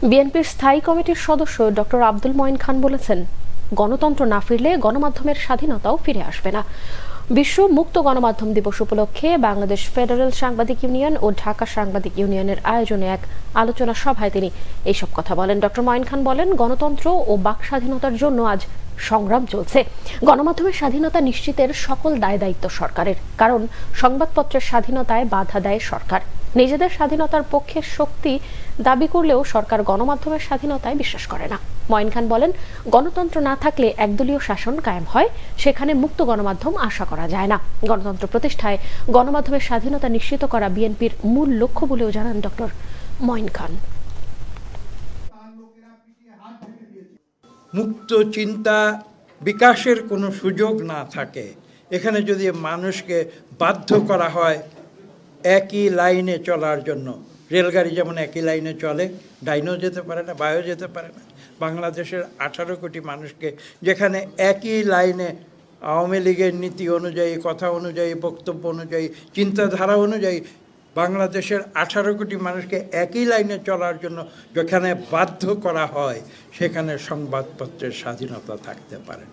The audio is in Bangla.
বিএনপির স্থায়ী কমিটির সদস্য ডক্টর আব্দুল মঈন খান বলেছেন, গণতন্ত্র না ফিরলে গণমাধ্যমের স্বাধীনতাও ফিরে আসবে না। বিশ্ব মুক্ত গণমাধ্যম দিবস উপলক্ষে বাংলাদেশ ফেডারেল সাংবাদিক ইউনিয়ন ও ঢাকা সাংবাদিক ইউনিয়নের আয়োজনে এক আলোচনা সভায় তিনি এইসব কথা বলেন। ডক্টর মঈন খান বলেন, গণতন্ত্র ও বাক স্বাধীনতার জন্য আজ সংগ্রাম চলছে। গণমাধ্যমের স্বাধীনতা নিশ্চিতের সকল দায় দায়িত্ব সরকারের, কারণ সংবাদপত্রের স্বাধীনতায় বাধা দেয় সরকার। নিজেদের স্বাধীনতার পক্ষে শক্তি দাবি করলেও সরকার গণমাধ্যমের স্বাধীনতায় বিশ্বাস করে না। মঈন খান বলেন, গণতন্ত্র না থাকলে একদলীয় শাসন কায়েম হয়, সেখানে মুক্ত গণমাধ্যম আশা করা যায় না। গণতন্ত্র প্রতিষ্ঠায় গণমাধ্যমের স্বাধীনতা নিশ্চিত করা বিএনপির মূল লক্ষ্য বলেও জানান ডক্টর মঈন খান। মুক্ত চিন্তা বিকাশের কোনো সুযোগ না থাকে, এখানে যদি মানুষকে বাধ্য করা হয় একই লাইনে চলার জন্য, রেলগাড়ি যেমন একই লাইনে চলে, ডাইনও যেতে পারে না, বায়ও যেতে পারে না, বাংলাদেশের 18 কোটি মানুষকে যেখানে একই লাইনে আওয়ামী লীগের নীতি অনুযায়ী, কথা অনুযায়ী, বক্তব্য অনুযায়ী, চিন্তাধারা অনুযায়ী বাংলাদেশের 18 কোটি মানুষকে একই লাইনে চলার জন্য যেখানে বাধ্য করা হয়, সেখানে সংবাদপত্রের স্বাধীনতা থাকতে পারে।